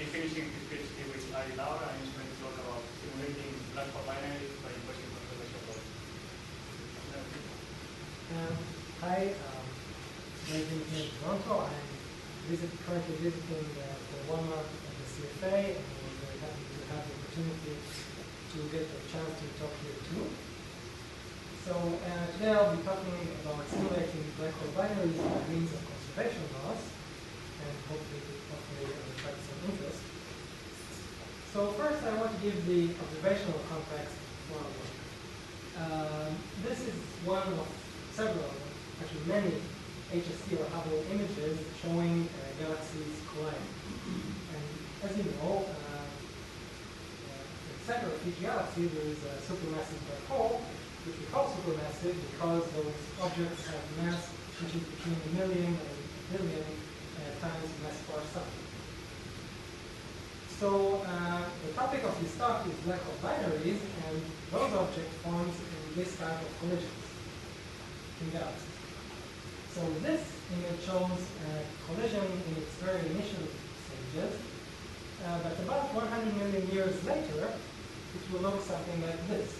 be finishing this PhD with Ari Laura, and she's going to talk about simulating black hole binaries by using conservation logic. Hi, my name is Toronto. I'm currently visiting for 1 month at the CFA, and we're very happy to have the opportunity to get a chance to talk here too. So today I'll be talking about simulating black hole binaries by means of conservation laws, and hopefully attract some interest. So first I want to give the observational context for our work. This is one of several, actually many, HST or Hubble images showing galaxies colliding. And as you know, in the center of each galaxy there is a supermassive black hole, which we call supermassive because those objects have mass which is between 1 million and a billion times mass of our sun. So the topic of this talk is black hole binaries, and those object forms in this type of collisions in galaxies. So this image shows a collision in its very initial stages, but about 100 million years later, it will look something like this.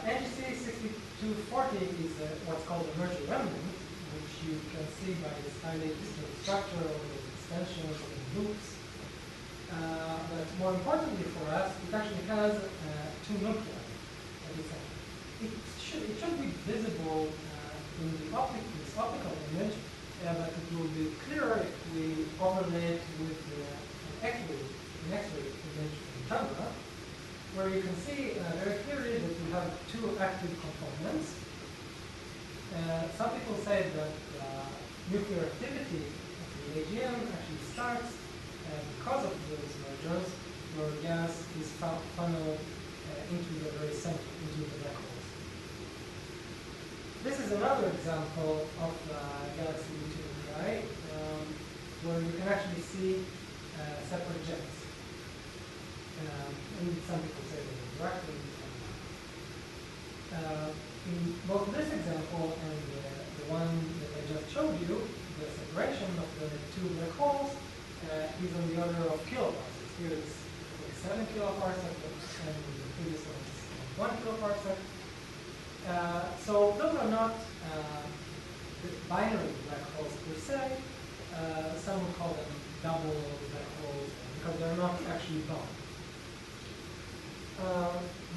NGC 6240 is what's called a merger remnant, which you can see by this highly distinct structure of the extensions and loops. But more importantly for us, it actually has 2 nuclei at the center. It should be visible in this optical image, but it will be clearer if we overlay it with an X-ray image from Chandra, where you can see very clearly that we have 2 active components. Some people say that nuclear activity of the AGM actually starts because of those mergers, where gas is funneled into the very center, into the black holes. This is another example of galaxy nuclei, where you can actually see separate jets. And some people say they are directly. In both this example and the one that I just showed you, the separation of the 2 black holes is on the order of kiloparsecs. Here it's 7 kiloparsecs, and the previous one is 1 kiloparsec. So those are not binary black holes per se. Some would call them double black holes because they're not actually bound.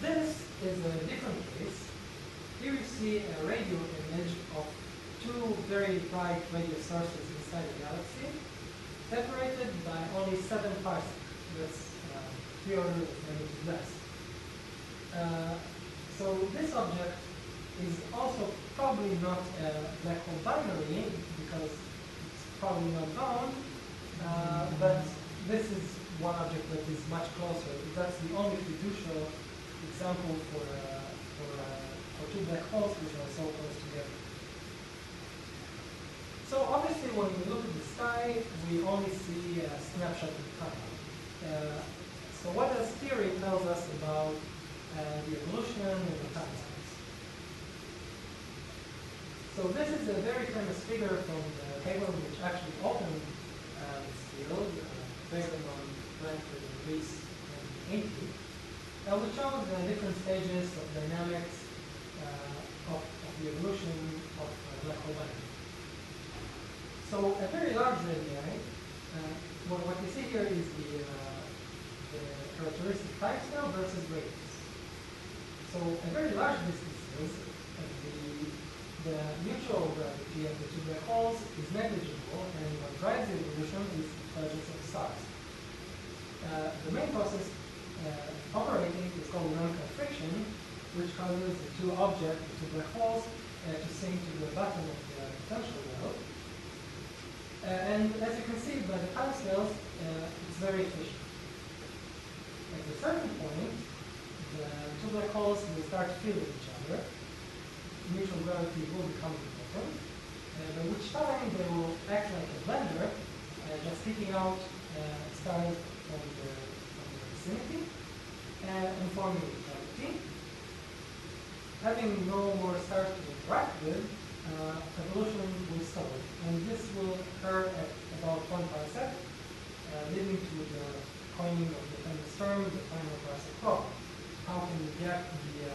This is a different case. Here you see a radio image of 2 very bright radio sources inside the galaxy, separated by only 7 parsecs. That's 3 orders of magnitude less. So this object is also probably not a black hole binary because it's probably not bound, but this is one object that is much closer. That's the only fiducial example for 2 black holes which are so close together. So obviously when we look at the sky, we only see a snapshot of time. So what does theory tells us about the evolution and the time space? So this is a very famous figure from the paper which actually opened this field, based on Frankfurt in Greece in 1980, which shows the different stages of dynamics of the evolution of black hole binaries. So a very large radii, what you see here is the characteristic time scale versus radius. So at very large distances, the mutual gravity of the 2 black holes is negligible, and what drives the evolution is the presence of stars. The main process operating is called dynamical friction, which causes the 2 objects, the 2 black holes, to sink to the bottom of the potential well. And as you can see by the time scales, it's very efficient. At a certain point, the 2 black holes will start feeling each other. Mutual gravity will become important, by which time they will act like a blender, just kicking out stars from the vicinity and forming gravity. Having no more stars to interact with, evolution will stall, and this will occur at about 1 parsec, leading coining of the famous term, the final parser problem. How can you get the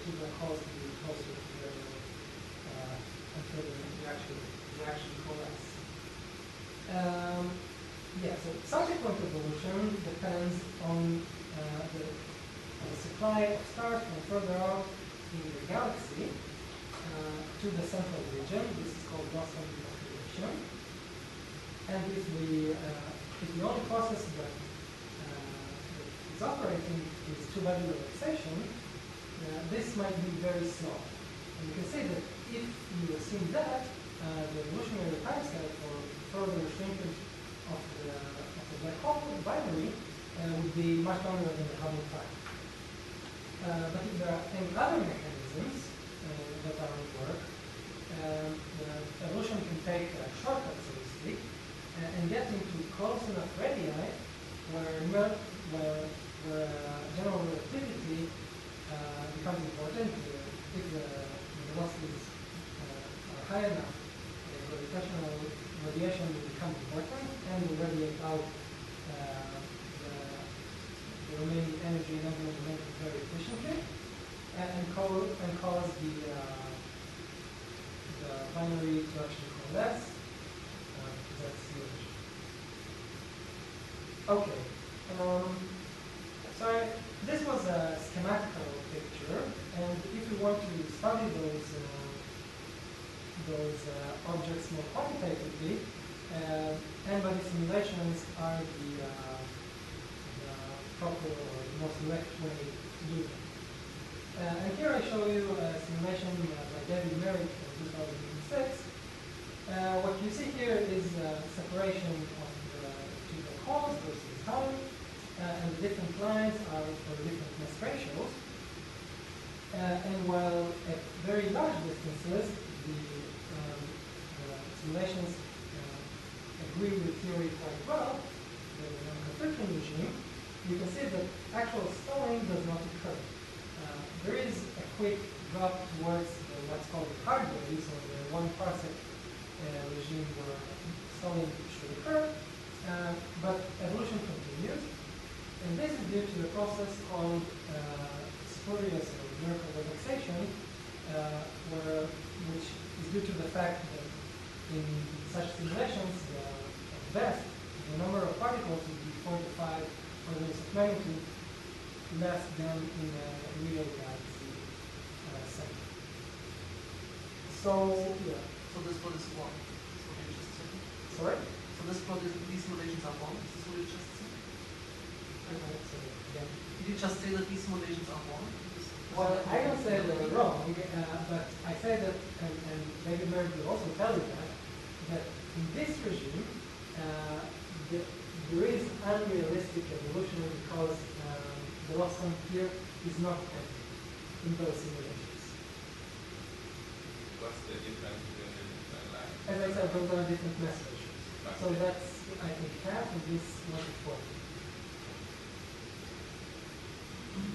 two black holes to be closer together until they actually coalesce? Yeah, so subsequent evolution depends on the supply of stars from further out in the galaxy to the central region. This is called loss of population. And if the only process that is operating is two-body relaxation, this might be very slow. And you can see that if you assume that, the evolutionary timescale for further shrinkage of the black hole binary would be much longer than the Hubble time. But if there are any other mechanisms that are at work, the evolution can take a shortcut, so to speak, and get into close enough radii where general relativity becomes important. If the velocities are high enough, gravitational radiation will become important and will radiate out the remaining energy in angular momentum very efficiently and cause the binary to actually coalesce. That's the issue. Okay. So this was a schematical picture, and if we want to study those objects more quantitatively, n-body simulations are the proper or most direct way to do them. And here I show you a simulation by David Meiron from 2006. What you see here is separation of the two black holes versus time, and the different lines are for different mass ratios. And while at very large distances, the simulations agree with theory quite well, the non-confliction regime, you can see that actual stalling does not occur. There is a quick drop towards what's called the hard waves, or the 1 parsec regime where stalling should occur, but evolution continues. And this is due to a process called spurious or miracle relaxation, which is due to the fact that in such simulations, at best, the number of particles would be 4 to 5 orders of magnitude less than in a real galaxy center. So, yeah. So this plot is one. So can you just check? Sorry? So this plot is, these simulations are one. Is this what you just said? Yeah. Did you just say that these simulations are one? Well, I don't say they're wrong, but I say that, and David Meiron will also tell you that in this regime, there is unrealistic evolution because the loss sum here is not empty in those simulations. What's the difference between the different lines? As I said, those are different mass ratios. So that's, I think, half, and this 1 to 40.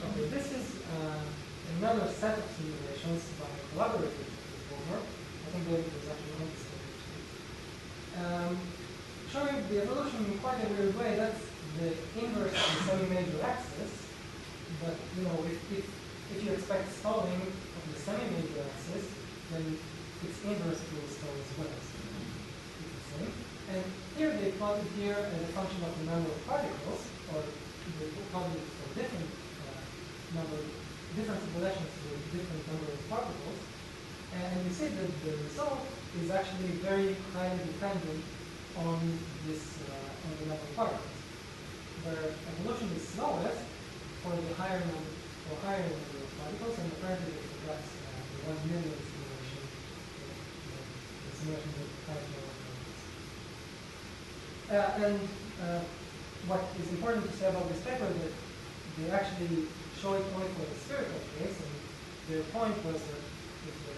Okay, this is another set of simulations by a collaborative performer. I think David was actually on this one. Showing the evolution in quite a weird way. That's the inverse of the semi-major axis. But if you expect stalling of the semi-major axis, then its inverse will stall as well. So it's the same. And here they plotted here as a function of the number of particles, or they plotted it for different simulations with different number of particles. And you see that the result is actually very highly dependent on this on the number of particles. Where evolution is slowest for the higher number of particles, and apparently that's the 1 million simulation, the simulation with 5 million particles. What is important to say about this paper is that they actually show it only for the spherical case, and their point was that if the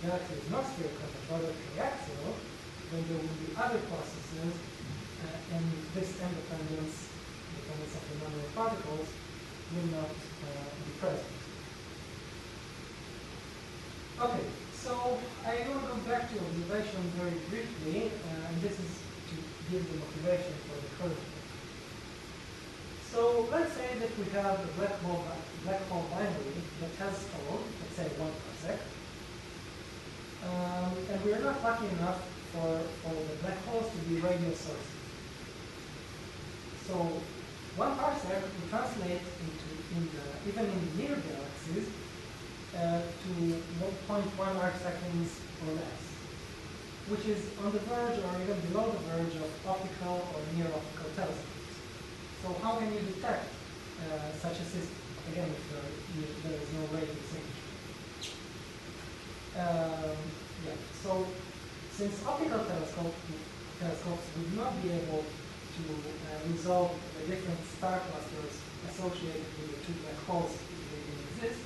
galaxy is not spherical but rather triaxial, then there will be other processes, and this dependence of the number of particles will not be present. Okay, so I will go back to observation very briefly, and this is to give the motivation for the curve. So let's say that we have a black hole binary that has followed, let's say 1 parsec. And we are not lucky enough for the black holes to be radio sources. So 1 parsec will translate even in the near galaxies to 1.1 arc seconds or less, which is on the verge or even below the verge of optical or near optical telescopes. So how can you detect such a system? Again, if there is no radio signature. So since optical telescopes would not be able to resolve the different star clusters associated with the 2 black holes if they didn't exist,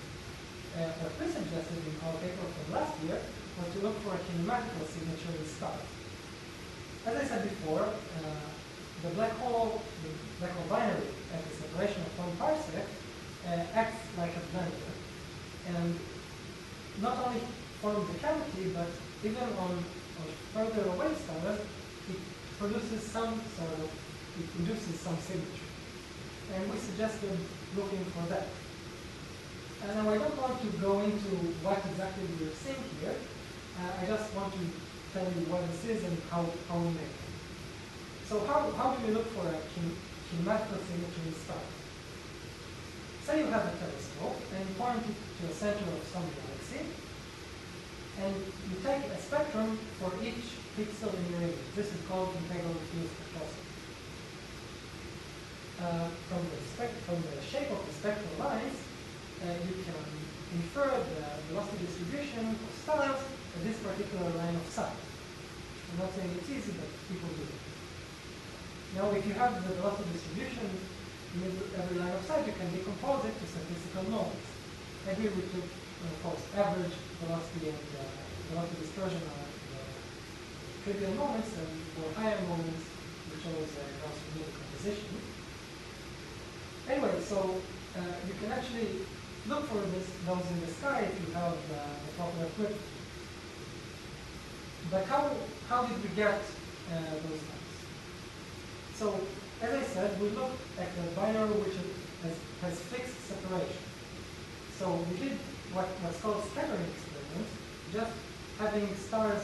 what we suggested in our paper from last year was to look for a kinematical signature in stars. As I said before, the black hole binary at the separation of 1 parsec acts like a blender, and not only forms the cavity, but even on further away stars, it produces some signature. And we suggested looking for that. And now I don't want to go into what exactly we're seeing here. I just want to tell you what this is and how we make it. So how do we look for a kinematical signature in stars? Say you have a telescope and you point it to the center of some galaxy, and you take a spectrum for each pixel in your image. This is called integral field spectroscopy. From the shape of the spectral lines, you can infer the velocity distribution of stars at this particular line of sight. I'm not saying it's easy, but people do it. Now, if you have the velocity distribution in every line of sight, you can decompose it to statistical moments. And here we took, of course, average velocity and velocity dispersion are trivial moments, and for higher moments, we chose Gauss-Riemann composition. Anyway, so you can actually look for those in the sky if you have the proper equipment. But how did we get those numbers? So, as I said, we looked at the binary which has fixed separation. So we did what's called scattering experiment, just having stars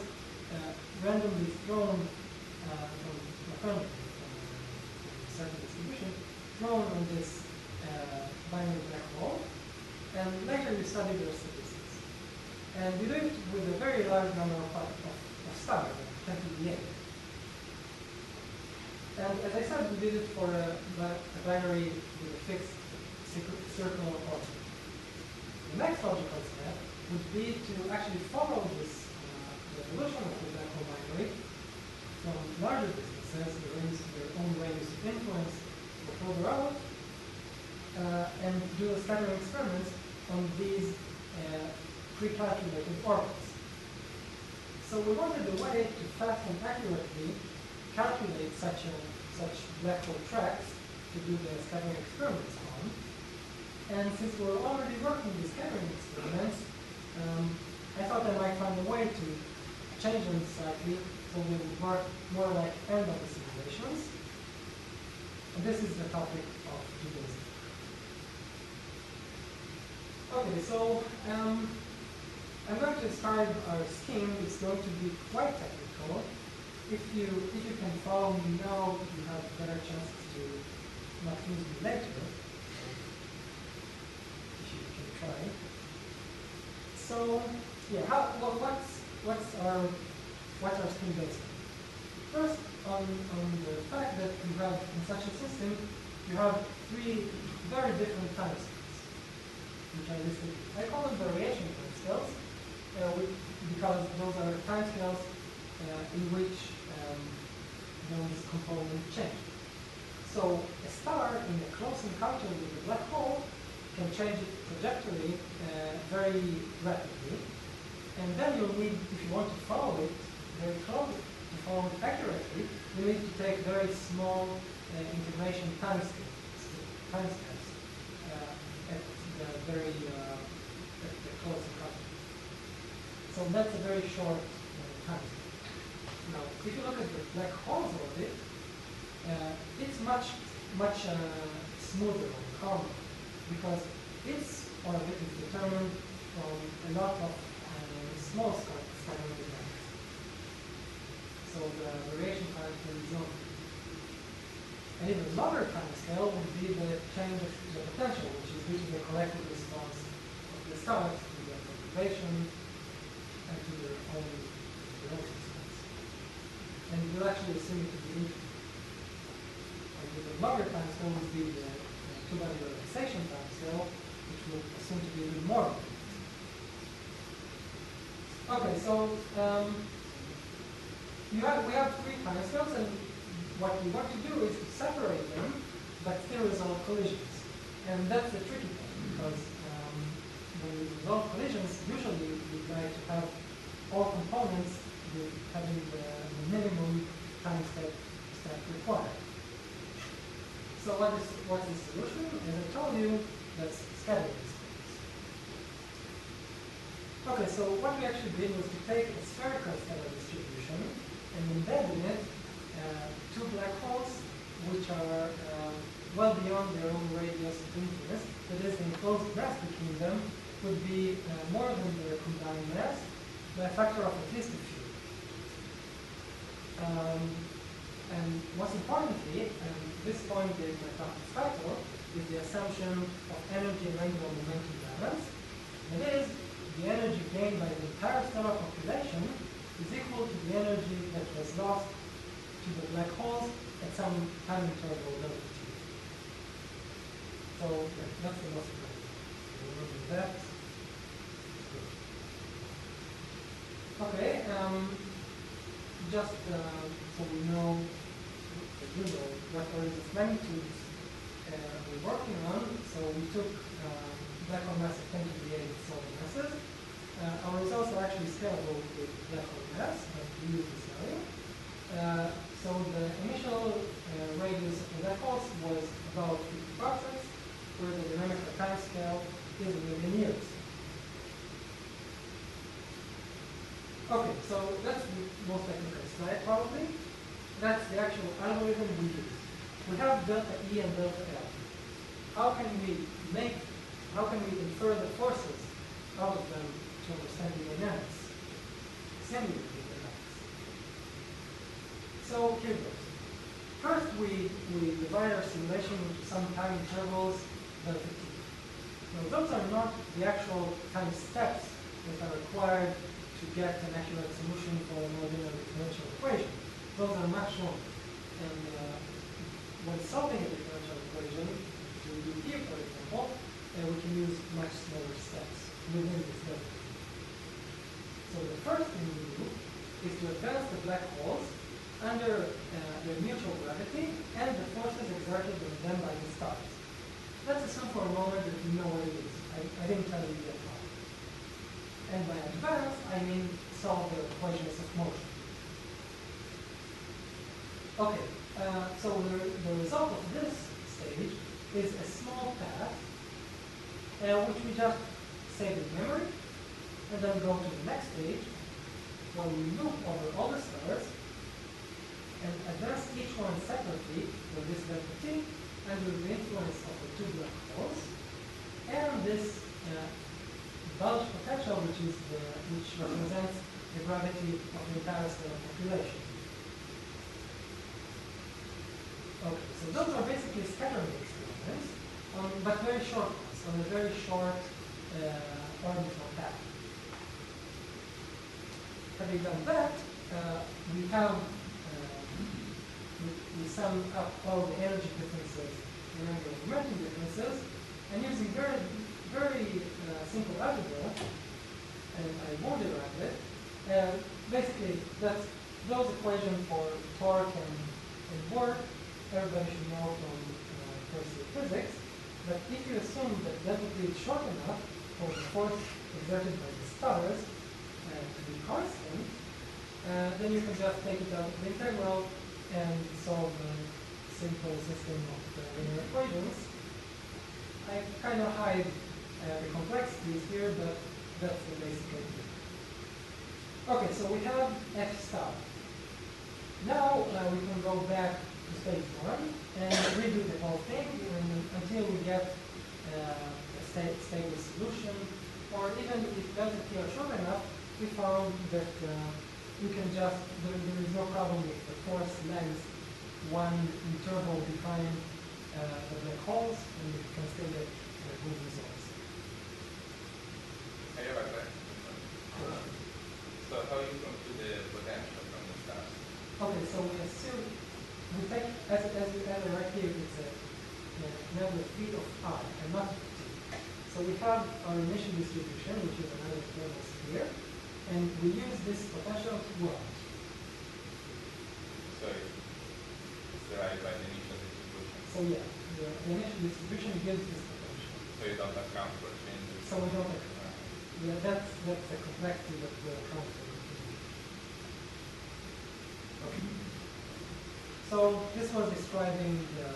randomly thrown from a certain distribution, thrown on this binary black hole, and later we studied their statistics. And we did it with a very large number of stars, like 28. And as I said, we did it for a binary with a fixed circular orbit. The next logical step would be to actually follow this the evolution of the black hole binary from larger distances, their own radius of influence, or further out, and do a scattering experiments on these pre-calculated orbits. So we wanted a way to fast and accurately calculate such black hole tracks to do the scattering experiments on. And since we're already working with scattering experiments, I thought I might find a way to change them slightly so they would work more like end of the simulations. And this is the topic of today's talk. Okay, so I'm going to describe our scheme. It's going to be quite technical. If you can follow me now, you have better chances to not lose me later. If you can try. So yeah, what's our scheme based on? First, on the fact that you have in such a system, you have 3 very different time scales, which are listed. I call them variation time scales, because those are time scales in which those components change. So a star in a close encounter with a black hole can change its trajectory very rapidly. And then you'll need, if you want to follow it very closely, to follow it accurately, you need to take very small integration time steps at the close encounter. So that's a very short time scale. Now, if you look at the black hole's orbit, much smoother or calmer because its orbit is determined from a lot of small scattering events. So the variation factor is not. An even longer time scale would be the change of the potential, which is due to the collective response of the stars to their perturbation and to their own response. And we'll actually assume it to be infinite. And with a longer time scale would be the two-body relaxation time scale, which we'll assume to be a bit more. Okay, so we have three time scales, and what we want to do is to separate them, but still resolve collisions. And that's the tricky thing, because when we resolve collisions, usually we try to have all components with having the minimum time step required. So what's the solution? As I told you, that's scattering space. Okay, so what we actually did was to take a spherical scalar distribution and embed in it two black holes which are well beyond their own radius of interest. That is, the enclosed mass between them would be more than their combined mass by a factor of at least a few. And most importantly, and this point is my practice title, is the assumption of energy and angular momentum balance. That is, the energy gained by the entire stellar population is equal to the energy that was lost to the black holes at some time interval delta T. So yeah, that's the most important. We'll remove that. Okay, just so we know, what orders of magnitudes we're working on. So we took black hole mass of 10 to the 8 solar masses. Our results are actually scalable with black hole mass, but we use this value. So the initial radius of the black holes was about 50 parsecs, where the dynamical time scale is a million years. Okay, so that's the most technical slide probably. That's the actual algorithm we use. We have delta E and delta L. How can we infer the forces out of them to understand the dynamics? Simulate the dynamics. So here goes. First, we divide our simulation into some time intervals delta T. Now, those are not the actual time steps that are required to get an accurate solution for an ordinary differential equation. Those are much longer. And when solving a differential equation, to do here, for example, we can use much smaller steps within this delta T. So the first thing we do is to advance the black holes under their mutual gravity and the forces exerted on them by the stars. Let's assume for a moment that we know what it is. I didn't tell you yet how. And by advance, I mean solve the equations of motion. Okay, so the result of this stage is a small path, which we just save in memory, and then go to the next stage, where we loop over all the stars, and advance each one separately with this delta T, under the influence of the two black holes, and this bulge potential, which represents the gravity of the entire stellar population. Okay, so those are basically scattering experiments, but very short ones, on a very short orbital path. Having done that, we sum up all the energy differences and angular momentum differences, and using very, very simple algebra, and I won't derive it. Basically, that's those equations for torque and work. Everybody should know from first year physics. But if you assume that delta T is short enough for the force exerted by the stars to be constant, then you can just take it out of the integral and solve a simple system of linear equations. I kind of hide the complexities here, but that's the basic idea. Okay, so we have F star. Now we can go back to stage 1 and redo the whole thing until we get a stable solution. Or even if delta t are short enough, we found that we can just, there is no problem if the force lags one interval behind the black holes, and we can still get good results. I have a question. So how you compute the potential from the stars? Okay, so we assume, we take, as right here, it's a number of feet of I, and not t. So we have our initial distribution, which is another thermal sphere, and we use this potential to go out. So it's derived by the initial distribution. So yeah, the initial distribution gives this potential. So you don't account for changes. So we don't account. Yeah, that's the complexity that we're accounting. Okay. So this was describing the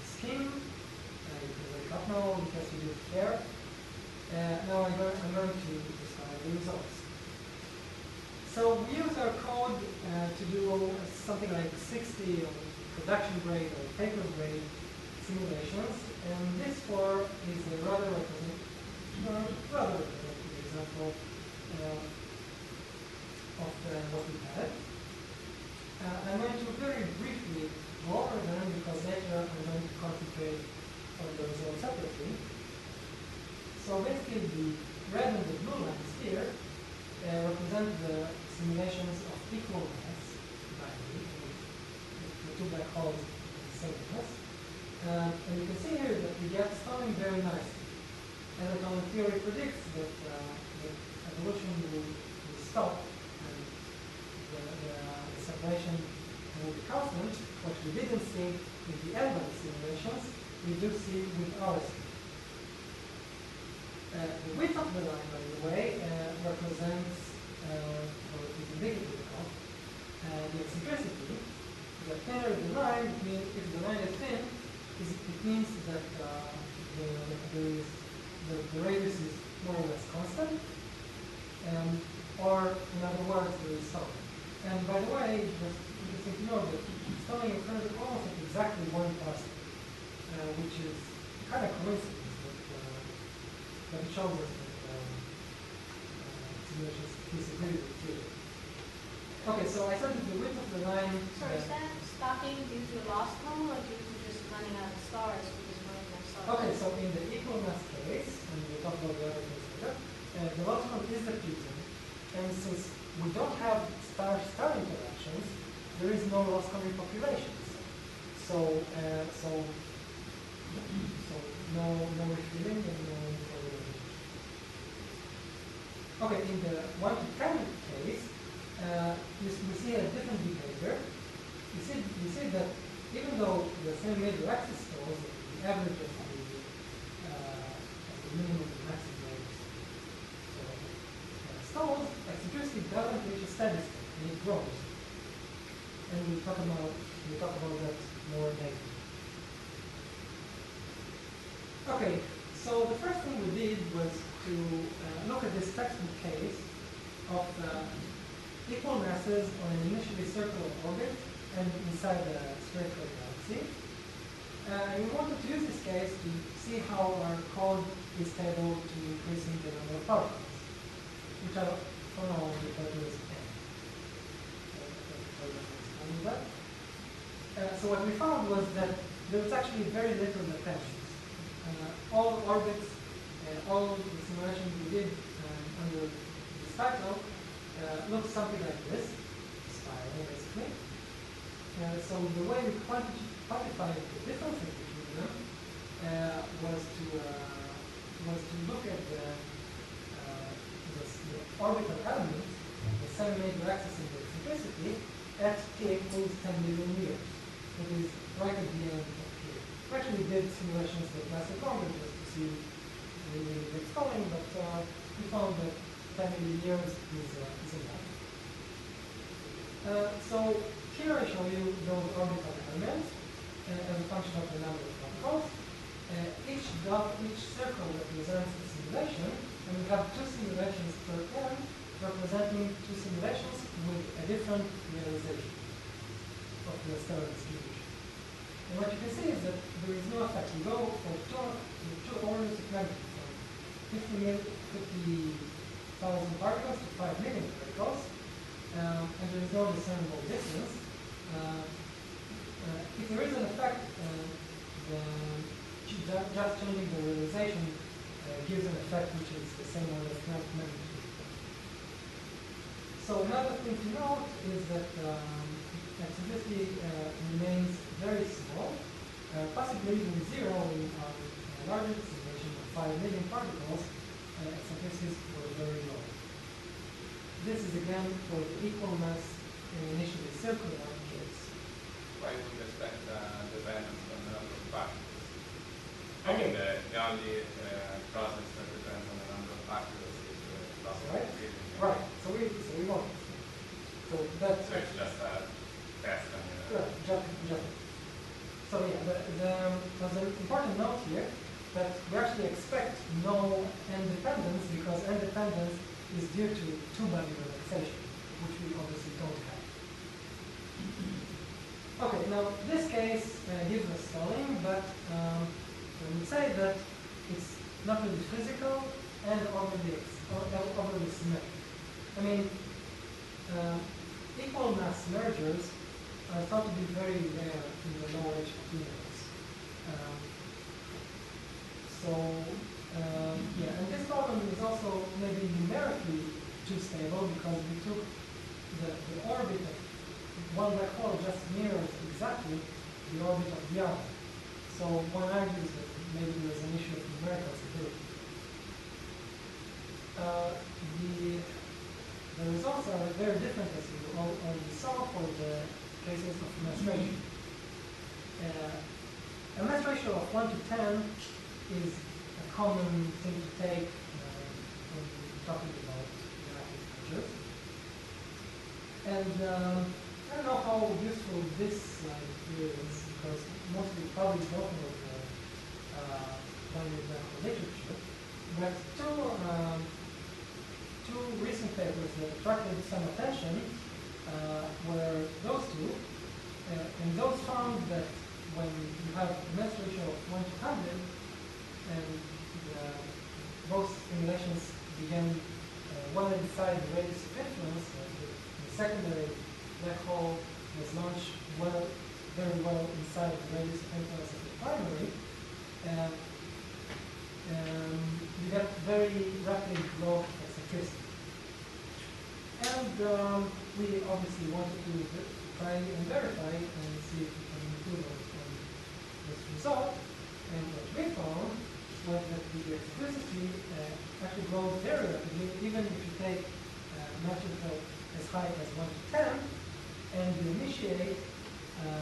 scheme. You can wake up now because we did it there. Now I'm going to describe the results. So we use our code to do something like 60 production grade or paper grade simulations, and this for is a rather representative example of what we had. I'm going to very briefly go over them because later I'm going to concentrate on the results separately. So basically the red and the blue lines here represent the simulations of equal mass binary, the two black holes in the same mass. And you can see here that we get stalling very nicely. And the theory predicts that the evolution will stop and the separation will be constant. What we didn't see in the L-band simulations, we do see with our scheme. The width of the line, by the way, represents, or is indicative of, the eccentricity. The thinner the line, if the line is thin, it means that the radius is more or less constant, or in other words, there is stalling. And by the way, just interesting to know that stalling occurs almost at exactly 1 parsec, which is kind of coincidence, but it shows us that simulations disagree with theory. Okay, so I said that the width of the line. So is that stopping due to lost cone or due to just running out of stars because we're running out of stars? Okay, so in the equal mass case, and we'll talk about the other case later, the lost cone is depleting, and since we don't have star-star interactions, there is no lost cone repopulations. So no refilling and no repopulation. Okay, in the 1 to 10 case, we see a different behavior. We see that even though the same major axis stalls, the average of the minimum and maximum values stalls, eccentricity doesn't reach a steady state, and it grows. And we'll talk about that more later. Okay, so the first thing we did was to look at this textbook case of equal masses on an initially circular orbit and inside the spherical galaxy. And we wanted to use this case to see how our code is stable to increasing the number of particles, which are for now referred to as n. So what we found was that there was actually very little latentials. All orbits, all the simulations we did under this title looked something like this, spiral basically. So the way we quantified the differences between them was to look at the orbital elements, the same major axis in the eccentricity, at t equals 10 million years. It is right at the end of here. We actually did simulations that lasted longer just to see really big stalling, but we found that 10 million years is enough. So here I show you those orbital elements as a function of the number of particles. Each circle represents a simulation, and we have 2 simulations per turn, representing 2 simulations with a different realization of the to a stellar distribution. And what you can see is that there is no effect. We go for two orders of magnitude, from 50,000 particles to 5 million particles, and there is no discernible difference. If there is an effect, just changing the realization gives an effect which is the same order of magnitude. So another thing to note is that eccentricity remains very small, possibly even zero in our largest simulation of 5 million particles. Eccentricities were very low. This is again for the equal mass initially circular case. Why would you expect dependence on the number of particles? I Okay. mean, the only process that depends on the number of particles is the process Right. of breathing. Right. So we want it. So that's So it's just a test on right. Just. So yeah, there's an important note here that we actually expect no n-dependence because n-dependence is due to two-body relaxation, which we obviously don't have. Okay, now this case gives us stalling, but I would say that it's not really physical and overly symmetric. I mean, equal mass mergers are thought to be very rare in the lower H universe. Yeah, and this problem is also maybe numerically too stable because we took the orbit of one black hole just mirrors exactly the orbit of the other. So one argues that maybe there's an issue of numerical stability. The results are very different, as we already saw, for the cases of mass ratio. A mass ratio of 1 to 10 is a common thing to take when talking about dynamic measures. And I don't know how useful this slide here is, because mostly probably don't know the dynamical literature. But two recent papers that attracted some attention were those two, and those found that when you have a mass ratio of 1 to 100, and both simulations began well inside the radius of influence, the secondary black hole was launched very well inside the radius of influence of the primary, you get very rapid growth of eccentricity. And we obviously wanted to try and verify and see if we can improve on this result. And what we found was that the eccentricity actually grows very rapidly, even if you take magnitude as high as 1 to 10, and you initiate the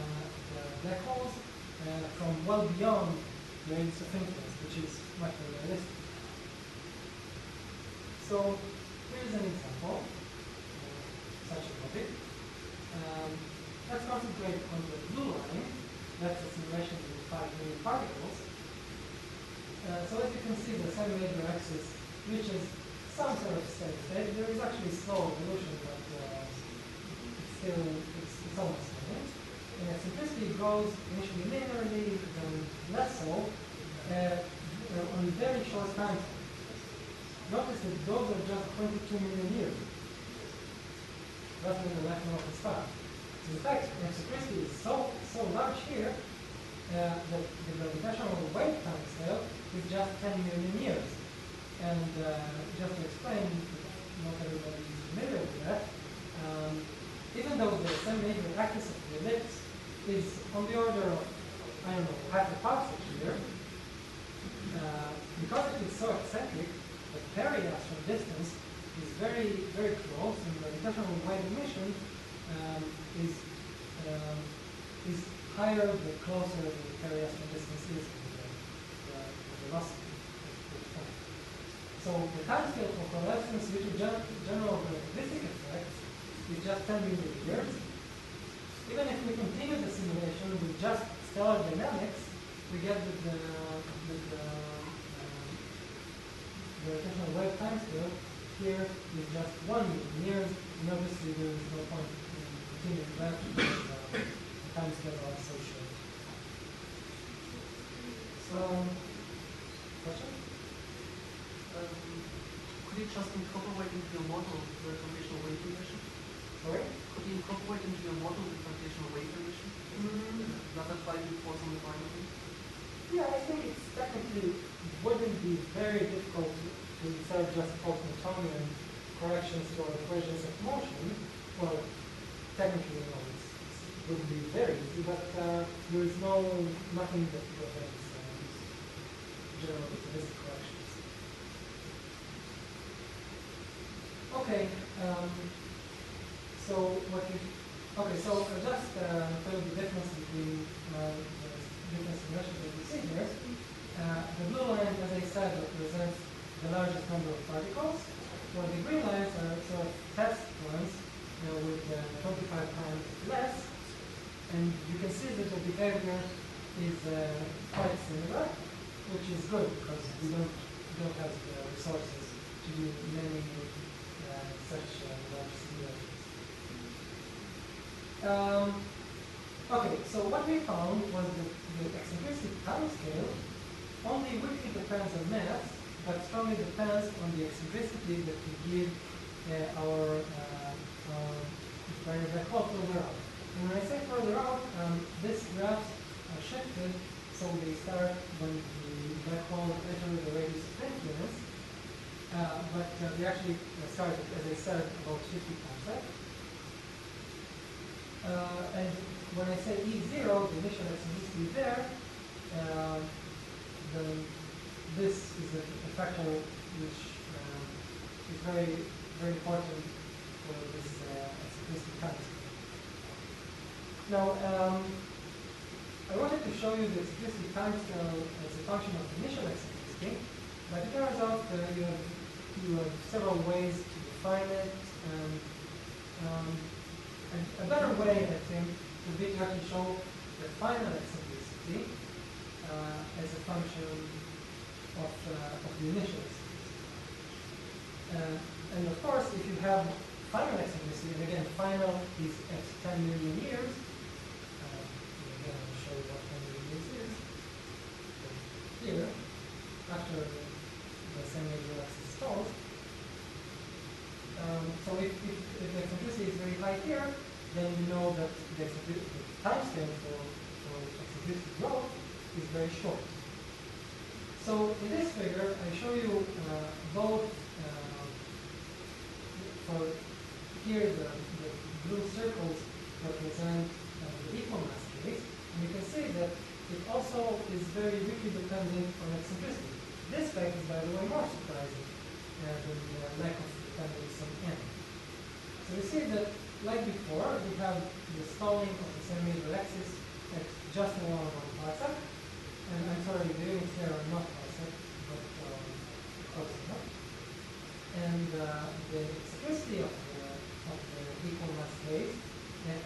black holes from well beyond the radius of influence, which is much more realistic. So here's an example of such a logic. Let's concentrate on the blue line. That's a simulation with 5 million particles. So as you can see, the semi-major axis reaches some sort of steady state. There is actually slow evolution, but it's almost there. And eccentricity grows initially linearly, then less so, on very short time. Notice that those are just 22 million years, roughly the lifetime of a star. In fact, eccentricity is so large here that the gravitational wave time scale is just 10 million years. And just to explain, not everybody is familiar with that, even though the semi-major axis of the ellipse is on the order of, I don't know, half a parsec here, because it is so eccentric, the periastral distance is very, very close, and the gravitational wave emission is higher the closer the periastral distance is to the velocity of the point. So the time scale for coalescence due to general relativistic effects is just 10 million years. Even if we continue the simulation with just stellar dynamics, we get that the gravitational wave time scale here is just 1 million years, and obviously there is no point in continuing that because the time because are so short. Question? Could you just incorporate into your model the computational wave emission? Sorry? Could you incorporate into your model the computational wave emission? Not apply before some environment? Yeah, I think it's technically wouldn't be very difficult to insert just post-Newtonian corrections to our equations of motion. Well, technically, no, it would be very easy, but there is nothing that prevents general relativistic corrections. Okay, so just tell you the difference between the difference in measures that we see here. The blue line, as I said, represents the largest number of particles, while the green lines are sort of test ones with 25 times less, and you can see that the behavior is quite similar, which is good because we don't have the resources to do many such large simulations. Okay, so what we found was that the eccentricity timescale only weakly depends on mass, but strongly depends on the eccentricity that we give our black hole further out. And when I say further out, these graphs are shifted, so they start when the black hole enters the radius of influence, but they actually start, as I said, about 50 times. And when I say E0, the initial eccentricity there, then this is a factor which is very, very important for this eccentricity timescale. Now, I wanted to show you the eccentricity timescale as a function of initial eccentricity, but it turns out that you have several ways to define it, and a better way, I think, would be to actually show the final eccentricity as a function of the initial eccentricity. And of course, if you have final eccentricity, and again, final is at 10 million years, again, I'll show you what 10 million years is. Here, after the semi-radial axis stalls. So if the eccentricity is very high here, then you know that the timescale for eccentricity growth is very short. So in this figure, I show you both, for here the blue circles represent the equal mass case, and you can see that it also is very weakly dependent on eccentricity. This fact is, by the way, more surprising than the lack of dependence on n. So we see that, like before, we have the stalling of the semi-radial axis at just around 1 parsec. And I'm sorry, the units here are not parsec, but close enough. And the eccentricity of the equal mass case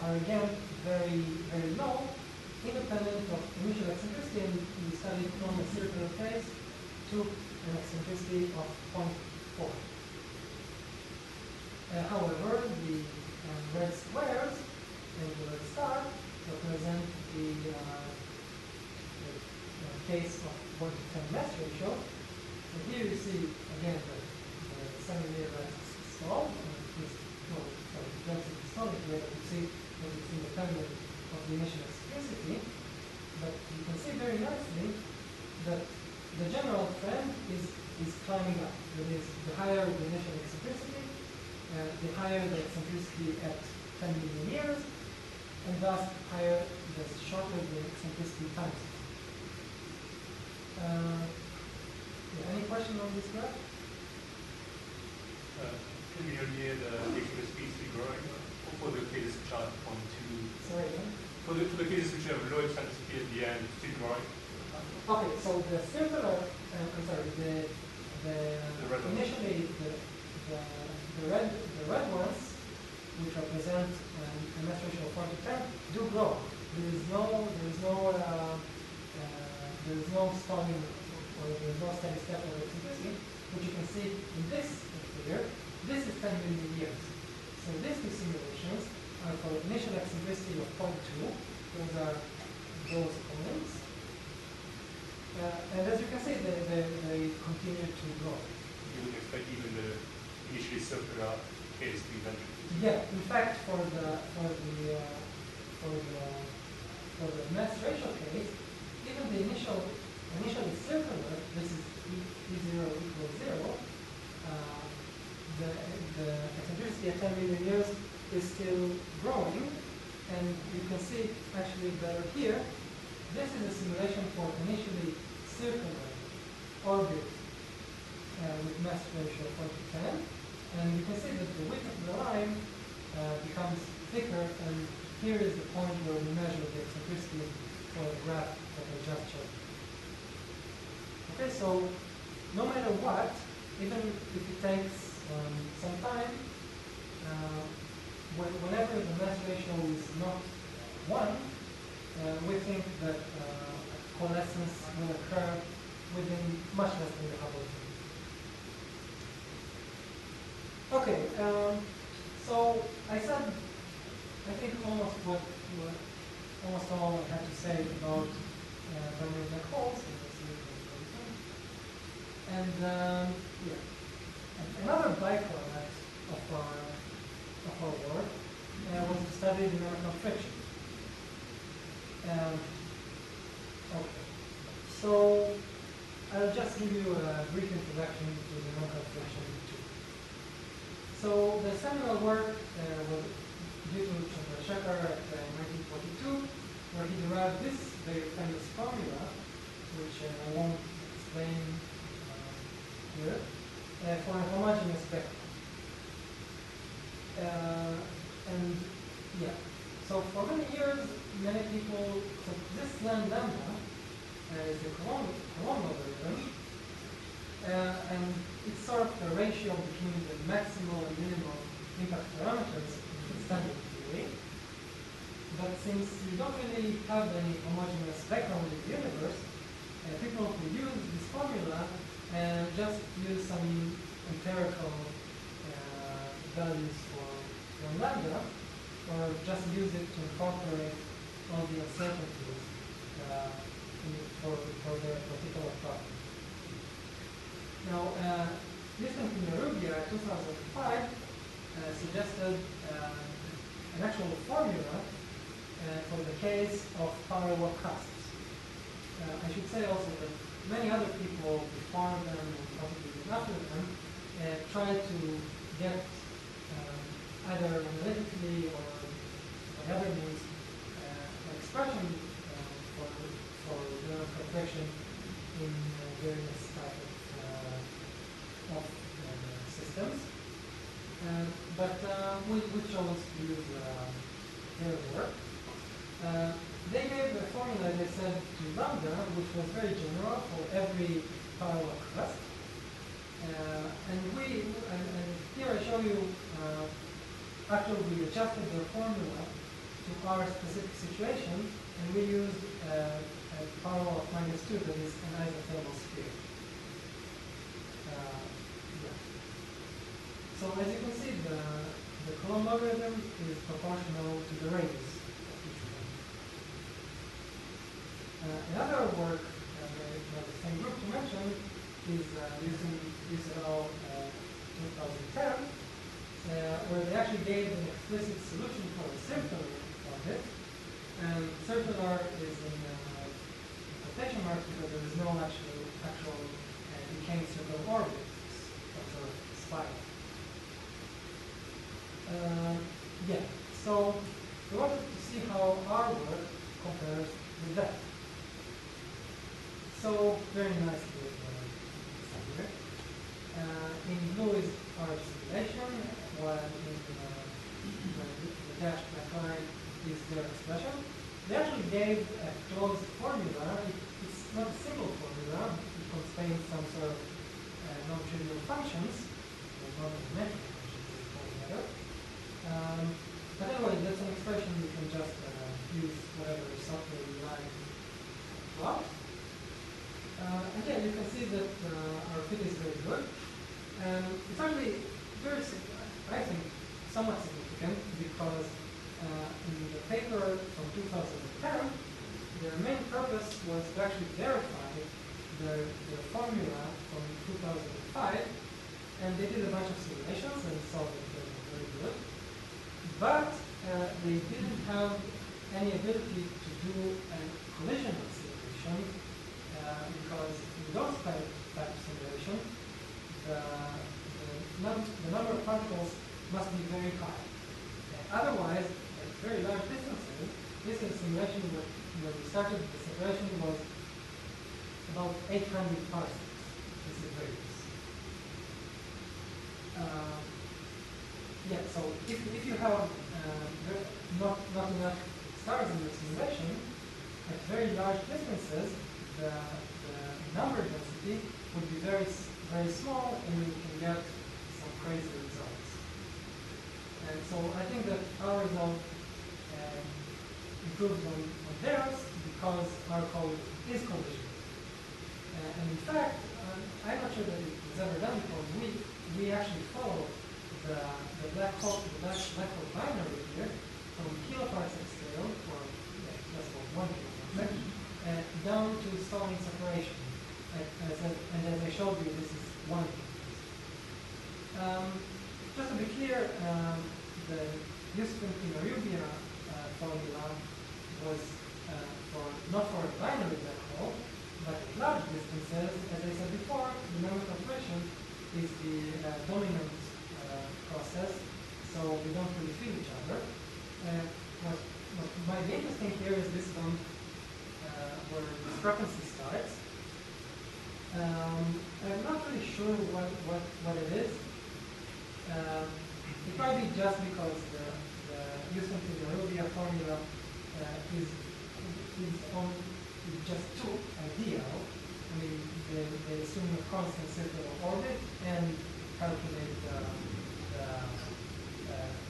are again very, very low, independent of initial eccentricity, and we studied normal circular case to an eccentricity of 0.4. However, the red squares and the red star represent the case of 1 to 10 mass ratio. And here you see again the semi-radial axis is stalled, the density is stalled here, you see that it's independent of the initial eccentricity. But you can see very nicely that the general trend is climbing up. That is, the higher the initial eccentricity, the higher the eccentricity at 10 million years, and thus higher the shorter the eccentricity times. Any question on this graph? Can we near the eccentricity is growing for the cases which are 0.2? Sorry, again? For the cases which have low eccentricity at the end, still growing? Okay, so the circular, I'm sorry, the red initially the red ones, which represent a mass ratio of 1 to 10, do grow. There is no stalling or there is no steady step of eccentricity, which you can see in this figure. This is 10 million years. So these two simulations are for initial eccentricity of 0.2 Those are those columns. And as you can see, they continue to grow. You would expect even the initially circular case to eventually. Yeah, in fact, for the mass ratio case, even the initially circular, this is E0 equals 0, the eccentricity at 10 million years is still growing, and you can see actually better here. This is a simulation for initially circular orbit with mass ratio 4 to 10, and you can see that the width of the line becomes thicker, and here is the point where we measure the eccentricity for the graph that I just showed. Okay, so no matter what, even if it takes some time, whenever the mass ratio is not 1, we think that coalescence will occur within much less than the Hubble effect. Okay, so I said, I think almost all I had to say about binary black holes. And yeah, another byproduct of our work was to study dynamical friction. Okay, so I'll just give you a brief introduction to dynamical friction too. So the seminal work was due to Chandrasekhar at 1942, where he derived this very famous formula, which I won't explain here, for a homogeneous vector. And yeah, so for many years, many people, so this lambda is the Coulomb logarithm, and it's sort of the ratio between the maximal and minimal impact parameters in the standard theory. But since you don't really have any homogeneous background in the universe, people who use this formula just use some empirical values for lambda, or just use it to incorporate all the uncertainties for their particular problem. Now, Liston Pinarubia in 2005 suggested an actual formula for the case of power law casts. I should say also that many other people before them and possibly even after them tried to get either analytically or by other means an expression for dynamical friction in various types of systems. But we chose to use their work. They gave a formula, they said, to lambda, which was very general for every parallel crust. And here I show you, after we adjusted their formula to our specific situation, and we used a parallel of -2 that is an isothermal sphere. Yeah. So as you can see, the Coulomb logarithm is proportional to the radius of each one. Another work by the same group to mention is using UCL 2010, where they actually gave an explicit solution for a circular orbit. And circular is in quotation marks because there is no actual decaying circular orbit. It's some sort of spiral. Yeah, so we wanted to see how our work compares with that. So very nicely here. In blue is our simulation, while in the dashed black line is their expression. They actually gave a closed formula. It's not a simple formula. It contains some sort of non-trivial functions, or non-geometric functions, as it's called better. But anyway, that's an expression you can just use whatever software you like to plot. And yeah, you can see that our fit is very good. And it's actually very, I think, somewhat significant because in the paper from 2010, their main purpose was to actually verify their formula from 2005, and they did a bunch of simulations and saw that they were very good. But they didn't have any ability to do a collisional simulation because in those type of simulation, the number of particles must be very high. Otherwise, at very large distances, this is a simulation where we started, the separation was about 800 parsecs. This is radius. Yeah, so if you have not enough stars in the simulation, at very large distances, the number density would be very small, and you can get some crazy results. And so I think that our result improves on theirs because our code is conditional. And in fact, I'm not sure that it was ever done before. We actually follow the black hole binary here from kiloparsec scale, or that's about 1 kiloparsec, down to stalling separation. And as I showed you, this is 1 kiloparsec. Just to be clear, the Yusufin-Pinarubia formula was not for a binary black hole, but at large distances. As I said before, the number confirmation is the dominant process, so we don't really feel each other. What might be interesting here is this one where discrepancy starts. I'm not really sure what it is. It might be just because the Yusufin-Pinarubia formula is just too ideal. I mean, they assume a constant circular orbit and calculate the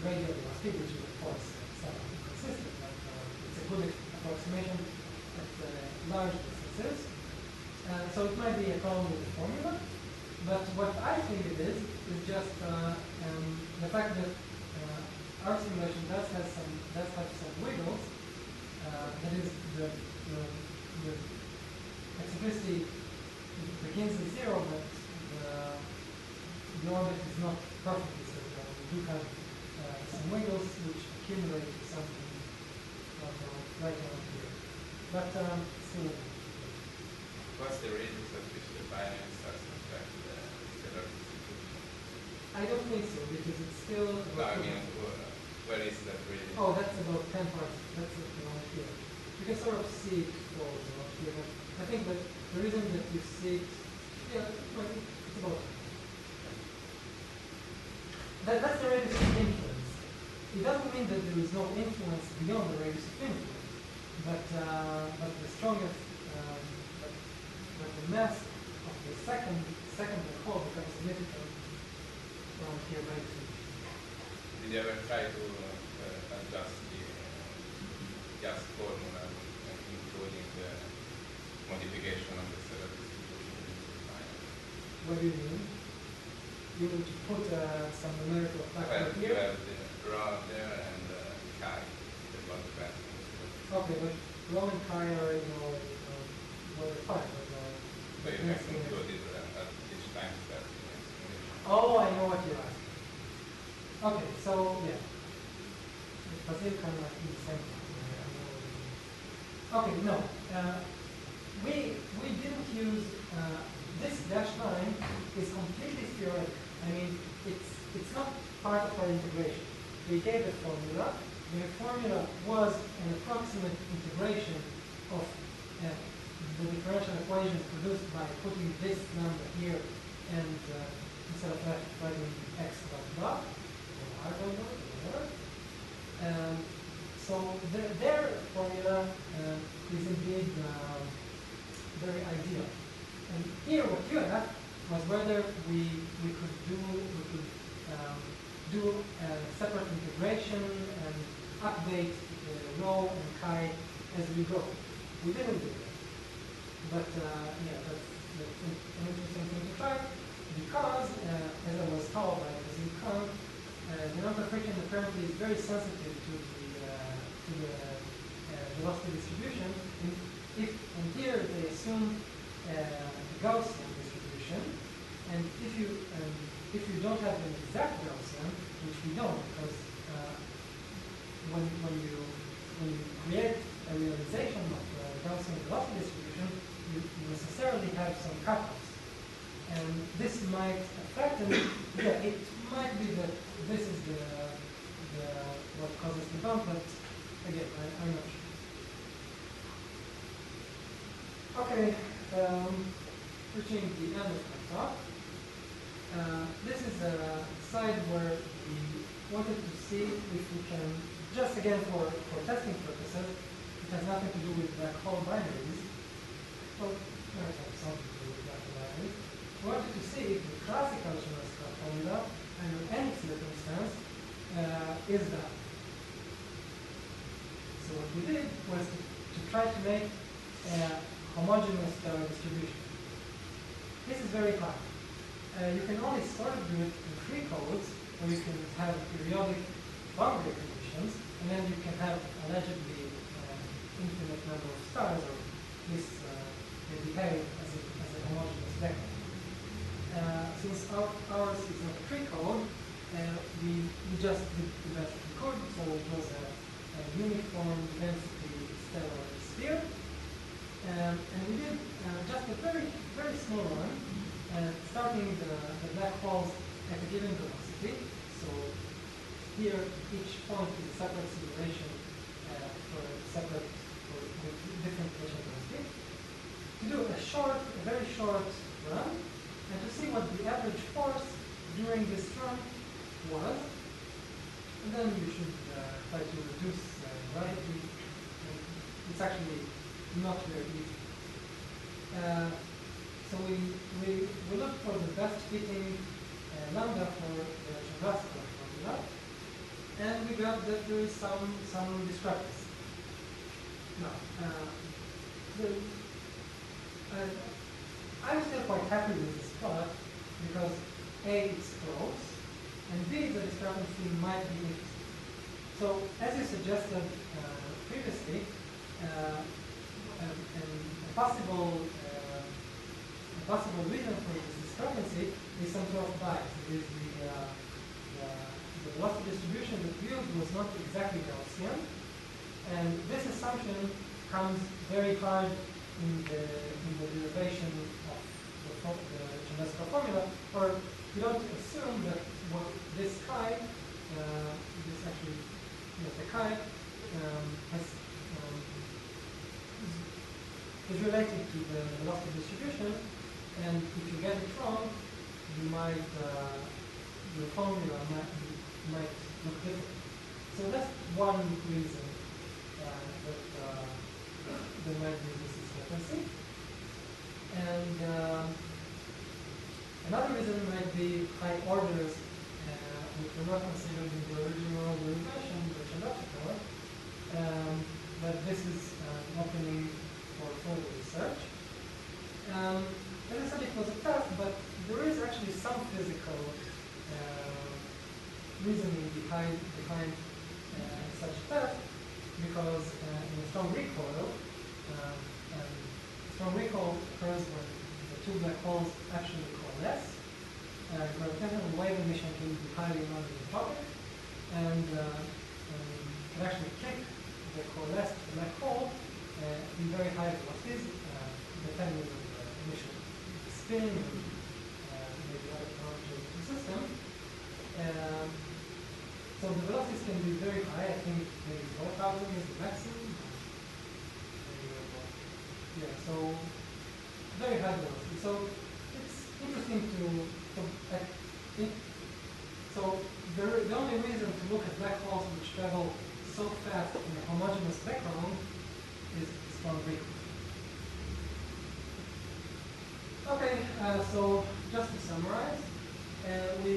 radial velocity, which is of course somewhat inconsistent, but it's a good approximation at large distances. So it might be a problem with the formula, but what I think it is just the fact that our simulation does have some wiggles. That is, the eccentricity begins at 0, but the orbit is not perfectly circular. We do have some wiggles which accumulate to something right around here. But still. What's the radius at which the binary starts to affect the stellar distribution? I don't think so, because it's still... No, I mean, where is that radius? Oh, that's about 10 parsecs. That's around here. You can sort of see it falls around here. But I think that the reason that you see it, yeah, it's about... That's the radius of influence. It doesn't mean that there is no influence beyond the radius of influence, but the strongest, but the mass of the second black hole becomes significant around here by 2. Did you ever try to adjust the gas formula, including the modification of the stellar distribution? What do you mean? You need to put some numerical factor Well, you here? have the rho there and chi, the one factor. Okay, but rho and chi are, what are fine, but So you have to include it at each time step. oh, I know what you're asking. Okay, so yeah. Brazil kind of like in the same time. Okay, no. We didn't use this dash line is completely theoretical. I mean, it's not part of our integration. We gave a formula. The formula was an approximate integration of the differential equation produced by putting this number here and instead of writing x dot or y dot or whatever. So their formula is indeed very ideal. And here what you have was whether we could do a separate integration and update the rho and chi as we go. We didn't do that. But yeah, that's an interesting thing to try because, as I was told by Kazim Khan, the number friction apparently is very sensitive to the the velocity distribution. And here they assume Gaussian distribution, and if you don't have an exact Gaussian, which we don't, because when you create a realization of Gaussian velocity distribution, you necessarily have some cutoffs, and this might affect. And yeah, it might be that this is the what causes the bump, but again, I'm not sure. Okay, reaching the end of my talk. This is a slide where we wanted to see if we can, just again for testing purposes, it has nothing to do with black hole binaries. Well, it has something to do with black hole binaries. We wanted to see if the classical Chandrasekhar formula, under any circumstance, is that. So what we did was to try to make homogeneous distribution. This is very hard. You can only sort of do it in 3 codes, where you can have periodic boundary conditions, and then you can have allegedly infinite number of stars, or at least they behave as a homogeneous vector. Since ours is not a 3 code, we just did the best we could, so it was a uniform density stellar sphere. And we did just a very, very small one, starting the black holes at a given velocity. So here, each point is a separate simulation with different initial velocity. To do a very short run, and to see what the average force during this run was. And then you should try to reduce variety. It's actually not very easy. So we looked for the best fitting lambda for the Chandrasekhar formula, and we got that there is some discrepancy. Now, I'm still quite happy with this plot because A, it's close, and B, the discrepancy might be interesting. So, as you suggested previously, a possible reason for this discrepancy is some sort of bias. It is the velocity distribution that we used was not exactly Gaussian, and this assumption comes very hard in the derivation of the Chandrasekhar formula, or you don't assume that this chi, the chi is related to the velocity distribution, and if you get it wrong, you might your formula might look different. So that's one reason that there might be this discrepancy. And another reason might be high orders, which were not considered in the original derivation, the Chandrasekhar, but this is an opening for further research. As I said, it was a test, but there is actually some physical reasoning behind such a test, because in a strong recoil, strong recoil occurs when the 2 black holes actually coalesce. Gravitational wave emission can be highly non-isotropic, and can actually kick the coalesced black hole in very high velocities, depending on the initial spin and maybe other parameters of the system. So the velocities can be very high. I think maybe 4,000 is the maximum. Yeah, so very high velocity. So it's interesting the only reason to look at black holes which travel so fast in a homogeneous background is strong recoil. Okay, so just to summarize, we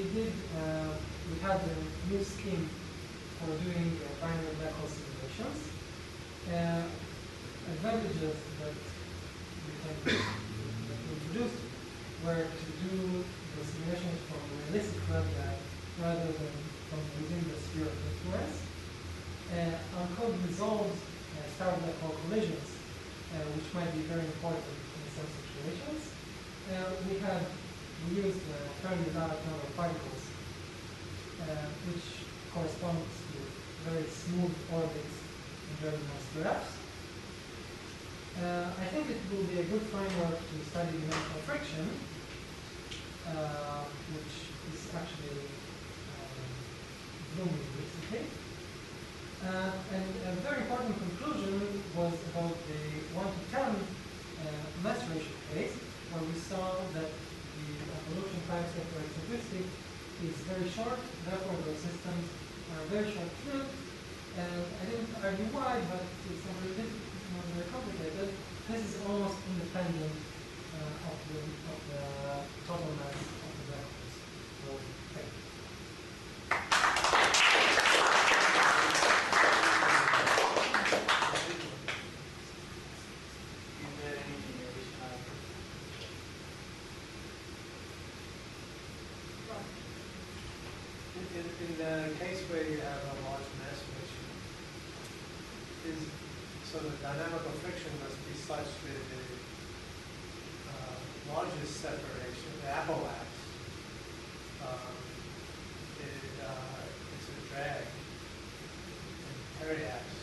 had a new scheme for doing binary black hole simulations. Advantages that we introduced were to do the simulations from realistic lambda rather than from within the sphere of influence. Uncode resolves star black hole collisions, which might be very important in some situations. We used fairly large number of particles, which corresponds to very smooth orbits in very nice graphs. I think it will be a good framework to study dynamical friction, which is actually blooming recently. And a very important conclusion was about the 1 to 10 mass ratio case, where we saw that the evolution time step for eccentricity is very short, therefore those systems are very short-lived. And I didn't argue why, but it's not very difficult, it's not very complicated. This is almost independent of the total mass of the black holes. So, thank you. In the case where you have a large mass ratio, so the dynamical friction must be such that the largest separation, the apoapse, it's a drag, and periapse,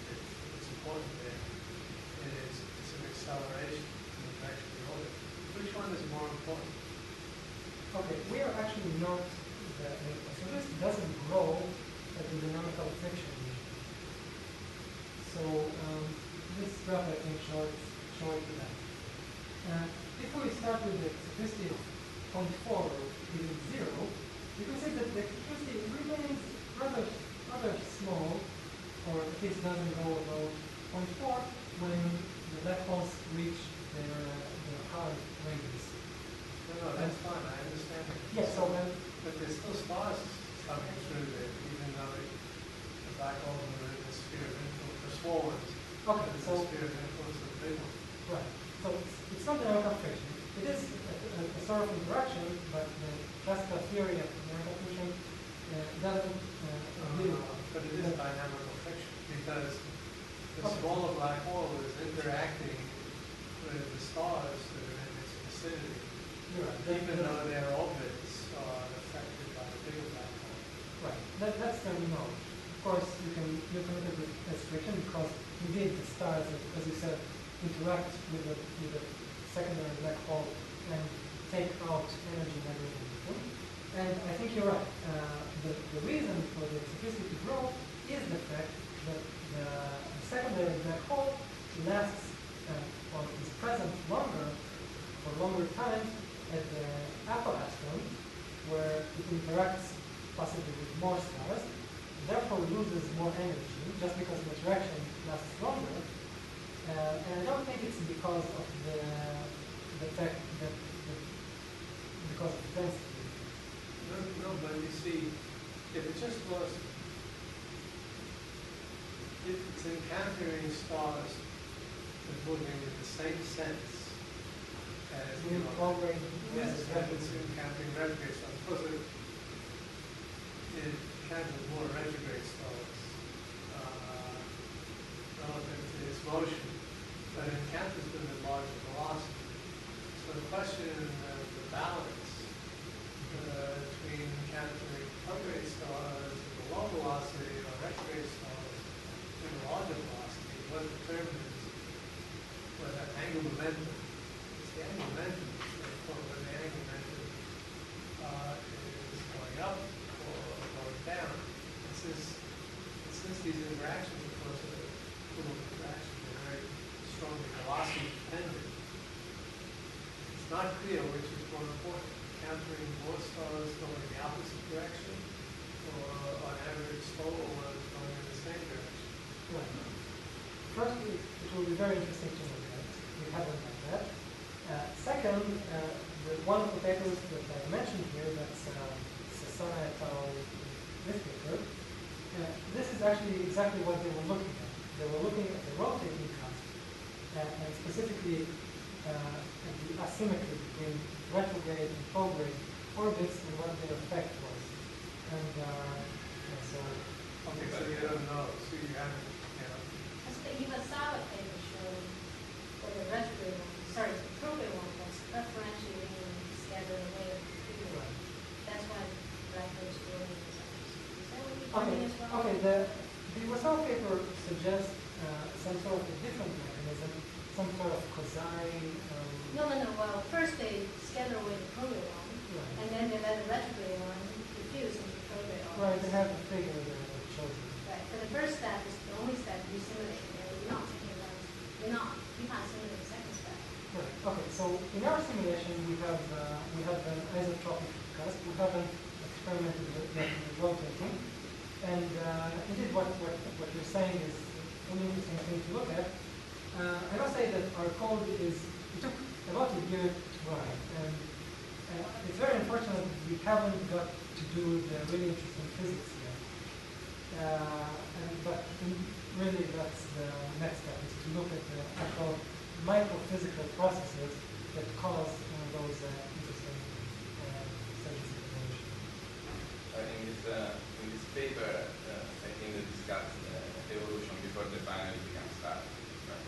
it's important there. It's an acceleration in the direction of the orbit. Which one is more important? Okay, we are actually not. So this doesn't grow at the dynamical friction region. So this graph I think shows that. If we start with the eccentricity of 0.4 or even 0, you can see that the eccentricity remains rather small, or at least doesn't go above 0.4 when the black holes reach their hard radius. No, that's fine. I understand it. Yes, so but there's still stars coming through there, even though the black holes are in the sphere of influence, the small ones. Okay, the so sphere of influence of the big ones. right. So it's not dynamical friction. It is a sort of interaction, but the classical theory of dynamical friction doesn't really. But it is dynamical friction because the smaller black hole is interacting with the stars that are in its vicinity, even though their orbits are affected by the bigger black hole. Right. That's the we know. Of course, you can look at it as friction because indeed the stars, as you said, interact with the secondary black hole and take out energy and everything. And I think you're right. The reason for the eccentricity to grow is the fact that the secondary black hole lasts or is present longer for longer times at the apoapse, where it interacts possibly with more stars, therefore loses more energy just because the interaction lasts longer. And I don't think it's because of the fact that because of density. No, but you see, if it just was, if it's encountering stars and moving in the same sense as, you know, yes, if it's encountering retrograde stars, of course it encounters more retrograde stars relative to its motion, but it encounters them at larger velocity. So the question of the balance between encountering prograde stars at the low velocity or retrograde stars at the larger velocity, what determines whether angular momentum, it's the angular momentum, whether the angular momentum is going up or going down. And since these interactions, of course, are little interactions, are very strongly velocity dependent, it's not clear which is more important, encountering more stars going in the opposite direction, or on average slower ones going in the same direction. Right. First, it will be very interesting to look at. We haven't done that. Second, one of the papers that I mentioned here, that's CITA this paper, this is actually exactly what they were looking at. They were looking at the rotating cast, and specifically at the asymmetry between retrograde and prograde orbits and what their effect was. And so Okay, so you don't know, so you haven't, you know. As the Iwasawa paper showed, for the retrograde one, sorry, the proto one was preferentially being scattered away. Right. That's why blackboards were in the Is that what you're Okay, finding as well? okay. The Iwasawa paper suggests some sort of a different mechanism, some sort of cosine. No. Well, first they scatter away the proto one, Right. and then they let the retrograde one diffuse into proto one. Right. They have a figure there that shows it. Right. For the first step is the only step you simulate. You're not taking that. You can't simulate the second step. Right. Okay. So in our simulation, we have an isotropic cast. We haven't experimented with rotating, and indeed, what you're saying is an interesting thing to look at. I must say that our code it took about a year to write, and it's very unfortunate that we haven't got to do the really interesting physics yet. But really, that's the next step, is to look at the actual microphysical processes that cause those interesting stages of evolution. In this paper, I think they discussed evolution before the binary becomes static. Right?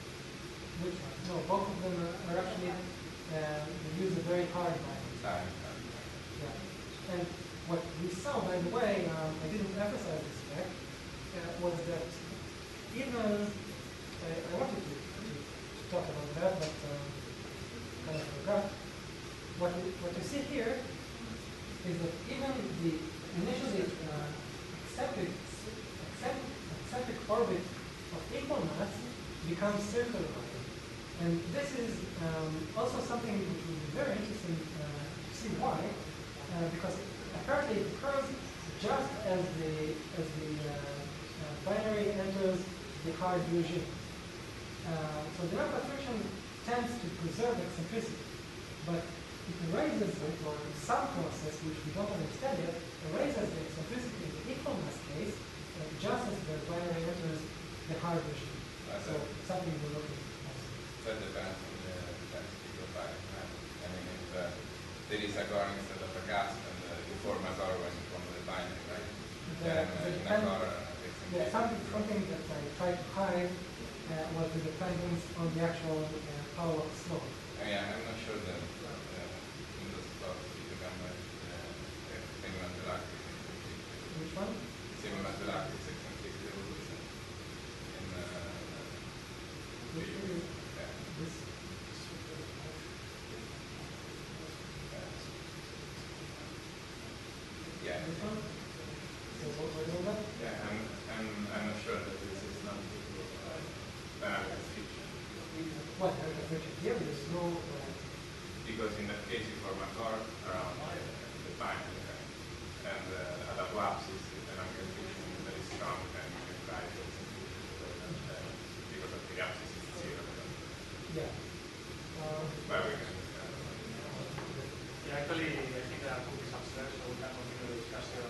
Which one? No, both of them are actually they use a very hard binary. Yeah. And what we saw, by the way, I didn't emphasize this fact, was that even I wanted to talk about that, but kind of forgot. What you see here is that even the initially eccentric orbit of equal mass becomes circular orbit. And this is also something which will be very interesting to see why, because apparently it occurs just as the binary enters the hard regime. So the dynamical friction tends to preserve eccentricity, but it erases it, or some process which we don't understand yet, erases the eccentricity in the equal mass case, just as the binary enters the hard regime. So something we're looking at. That depends on the density profile. I mean, if there is a core instead of a gas, and you form a core when you form the binary, right? Then in a core, something that I tried to hide was the dependence on the actual power of slope. Yeah, I'm not sure that in those slots you become similar to lactic. Which one? Similar to lactic eccentricity evolution. Which is this? Yeah. This one? So what we're doing that? Yeah, I'm not sure that this is not dynamical friction. What? Dynamical friction? Here there's no. Because in that case you form a core around the binary, right? And at a lapses, the dynamical friction is very strong, and you can try to because of the apsis is zero. Yeah. But we can. Yeah, actually, I think there are cookies upstairs, so we can continue the discussion.